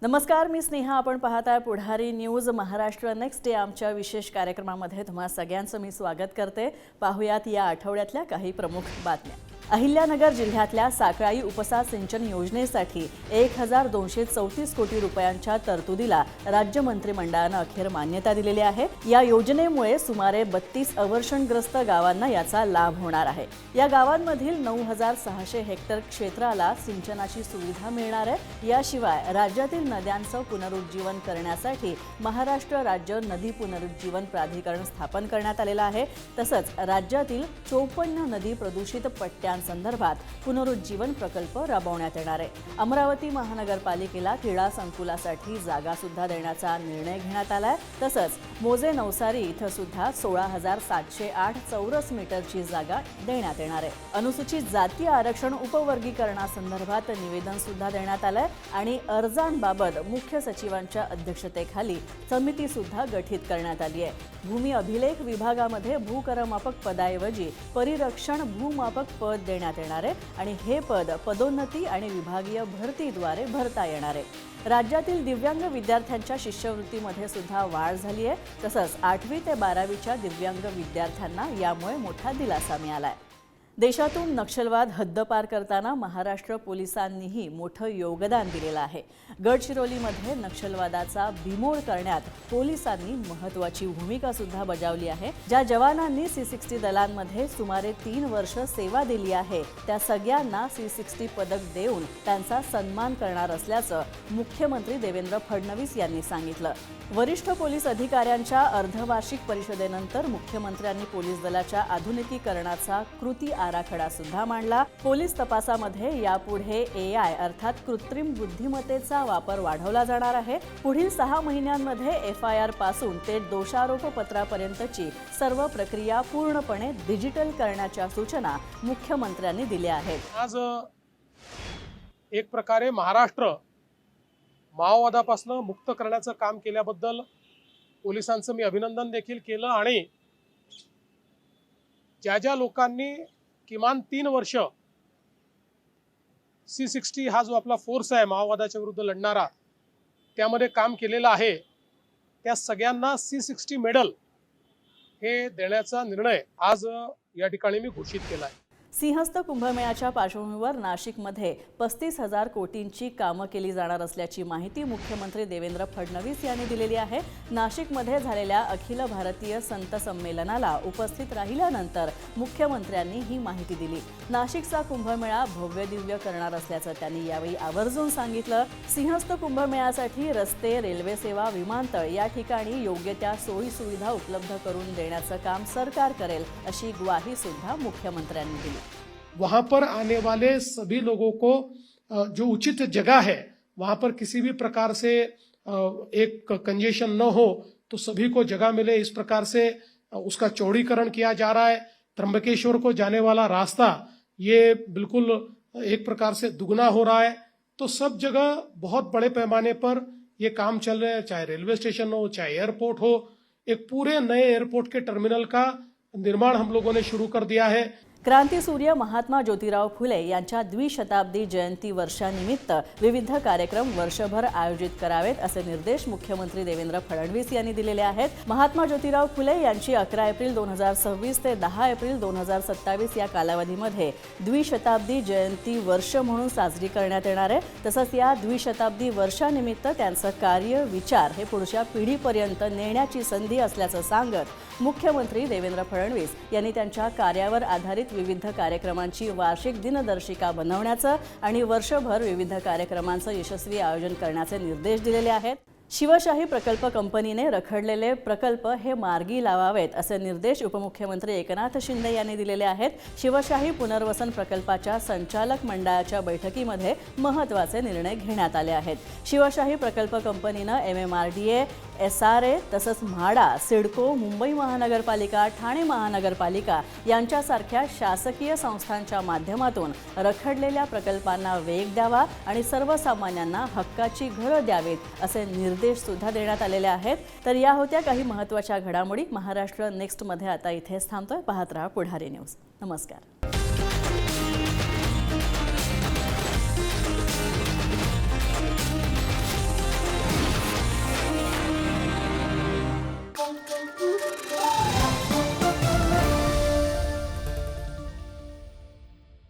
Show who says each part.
Speaker 1: नमस्कार, मी स्नेहा. आपण पाहताय पुढारी न्यूज महाराष्ट्र नेक्स्ट डे. आमच्या विशेष कार्यक्रमामध्ये तुम्हा सगळ्यांचं मी स्वागत करते. पाहुयात या आठवड्यातल्या काही प्रमुख बातम्या. अहिल्यानगर जिल्ह्यातल्या साकळाई उपसा सिंचन योजनेसाठी 1234 कोटी रुपयांच्या तरतुदीला राज्य मंत्रिमंडळानं अखेर मान्यता दिलेली आहे. या योजनेमुळे सुमारे 32 अवर्षणग्रस्त गावांना याचा लाभ होणार आहे. या गावांमधील 9600 हेक्टर क्षेत्राला सिंचनाची सुविधा मिळणार आहे. याशिवाय राज्यातील नद्यांचं पुनरुज्जीवन करण्यासाठी महाराष्ट्र राज्य नदी पुनरुज्जीवन प्राधिकरण स्थापन करण्यात आलेलं आहे. तसंच राज्यातील 54 नदी प्रदूषित पट्ट्यांसंदर्भात पुनरुज्जीवन प्रकल्प राबवण्यात येणार आहे. अमरावती महानगरपालिकेला क्रीडा संकुलासाठी जागा सुद्धा देण्याचा निर्णय घेण्यात आलाय. तसंच मोजे नवसारी इथं सुद्धा 16,708 चौरस मीटरची जागा देण्यात येणार आहे. अनुसूचित जाती आरक्षण उपवर्गीकरणासंदर्भात निवेदन सुद्धा देण्यात आलंय आणि अर्जांबाबत मुख्य सचिवांच्या अध्यक्षतेखाली समिती सुद्धा गठीत करण्यात आली आहे. भूमी अभिलेख विभागामध्ये भूकरमापक पदाऐवजी परिरक्षण भूमापक पद देण्यात येणार आहे आणि हे पद पदोन्नती आणि विभागीय भरतीद्वारे भरता येणार आहे. राज्यातील दिव्यांग विद्यार्थ्यांच्या शिष्यवृत्तीमध्ये सुद्धा वाढ झाली आहे. तसंच 8वी ते 12वीच्या दिव्यांग विद्यार्थ्यांना यामुळे मोठा दिलासा मिळाला आहे. देशातून नक्षलवाद हद्दपार करताना महाराष्ट्र पोलिसांनीही मोठं योगदान दिलेलं आहे. गडचिरोलीमध्ये नक्षलवादाचा बिमोड करण्यात पोलिसांनी महत्त्वाची भूमिका सुद्धा बजावली आहे. ज्या जवानांनी C60 दलांमध्ये सुमारे 3 वर्ष सेवा दिली आहे त्या सगळ्यांना C60 पदक देऊन त्यांचा सन्मान करणार असल्याचं मुख्यमंत्री देवेंद्र फडणवीस यांनी सांगितलं. वरिष्ठ पोलीस अधिकाऱ्यांच्या अर्धवार्षिक परिषदेनंतर मुख्यमंत्र्यांनी पोलीस दलाच्या आधुनिकीकरणाचा कृती आराखडा सुद्धा मांडला. पोलीस तपासामध्ये यापुढे AI अर्थात कृत्रिम बुद्धिमत्तेचा वापर वाढवला जाणार आहे. पुढील 6 महिन्यांमध्ये FIR पासून ते दोषारोपपत्रापर्यंतची सर्व प्रक्रिया पूर्णपणे डिजिटल करण्याच्या सूचना मुख्यमंत्र्यांनी दिल्या आहेत.
Speaker 2: आज एक प्रकारे महाराष्ट्र माओवादापासून मुक्त करण्याचं काम केल्याबद्दल पोलिसांचं मी अभिनंदन देखील केलं आणि ज्या ज्या लोकांनी किमान 3 वर्ष C60 हा जो आपला फोर्स आहे माओवादाच्या विरुद्ध लढणारा त्यामध्ये काम केलेलं आहे त्या सगळ्यांना C60 मेडल हे देण्याचा निर्णय आज या ठिकाणी मी घोषित केला आहे.
Speaker 1: सिंहस्थ कुंभमेळ्याच्या पार्श्वभूमीवर नाशिकमध्ये 35,000 कोटींची कामं केली जाणार असल्याची माहिती मुख्यमंत्री देवेंद्र फडणवीस यांनी दिलेली आहे. नाशिकमध्ये झालेल्या अखिल भारतीय संत संमेलनाला उपस्थित राहिल्यानंतर मुख्यमंत्र्यांनी ही माहिती दिली. नाशिकचा कुंभमेळा भव्य दिव्य करणार असल्याचं त्यांनी यावेळी आवर्जून सांगितलं. सिंहस्थ कुंभमेळ्यासाठी रस्ते, रेल्वे सेवा, विमानतळ या ठिकाणी योग्य त्या सोयी सुविधा उपलब्ध करून देण्याचं काम सरकार करेल अशी ग्वाही सुद्धा मुख्यमंत्र्यांनी दिली.
Speaker 2: वहाँ पर आने वाले सभी लोगों को जो उचित जगह है वहाँ पर किसी भी प्रकार से एक कंजेशन न हो तो सभी को जगह मिले इस प्रकार से उसका चौड़ीकरण किया जा रहा है. त्र्यंबकेश्वर को जाने वाला रास्ता ये बिल्कुल एक प्रकार से दुगना हो रहा है. तो सब जगह बहुत बड़े पैमाने पर ये काम चल रहे हैं, चाहे रेलवे स्टेशन हो चाहे एयरपोर्ट हो. एक पूरे नए एयरपोर्ट के टर्मिनल का निर्माण हम लोगों ने शुरू कर दिया है.
Speaker 1: क्रांतीसूर्य महात्मा ज्योतिराव फुले यांच्या द्विशताब्दी जयंती वर्षानिमित्त विविध कार्यक्रम वर्षभर आयोजित करावेत असे निर्देश मुख्यमंत्री देवेंद्र फडणवीस यांनी दिलेले आहेत. महात्मा ज्योतिराव फुले यांची 11 एप्रिल 2026 ते 10 एप्रिल 2027 या कालावधीमध्ये द्विशताब्दी जयंती वर्ष म्हणून साजरी करण्यात येणार आहे. तसंच या द्विशताब्दी वर्षानिमित्त त्यांचं कार्य, विचार हे पुढच्या पिढीपर्यंत नेण्याची संधी असल्याचं सांगत मुख्यमंत्री देवेंद्र फडणवीस यांनी त्यांच्या कार्यावर आधारित विविध कार्यक्रमांची वार्षिक दिनदर्शिका बनवण्याचं आणि वर्षभर विविध कार्यक्रमांचं यशस्वी आयोजन करण्याचे निर्देश दिलेले आहेत. शिवशाही प्रकल्प कंपनीने रखडलेले प्रकल्प हे मार्गी लावावेत असे निर्देश उपमुख्यमंत्री एकनाथ शिंदे यांनी दिलेले आहेत. शिवशाही पुनर्वसन प्रकल्पाच्या संचालक मंडळाच्या बैठकीमध्ये महत्त्वाचे निर्णय घेण्यात आले आहेत. शिवशाही प्रकल्प कंपनीनं MMRDA, SRA तसंच म्हाडा, सिडको, मुंबई महानगरपालिका, ठाणे महानगरपालिका यांच्यासारख्या शासकीय संस्थांच्या माध्यमातून रखडलेल्या प्रकल्पांना वेग द्यावा आणि सर्वसामान्यांना हक्काची घरं द्यावीत असे निर्देश सुद्धा देण्यात आलेले आहेत. तर या होत्या काही महत्त्वाच्या घडामोडी. महाराष्ट्र नेक्स्ट मध्ये आता इथेच थांबतोय. पाहत रहा पुढारी न्यूज. नमस्कार.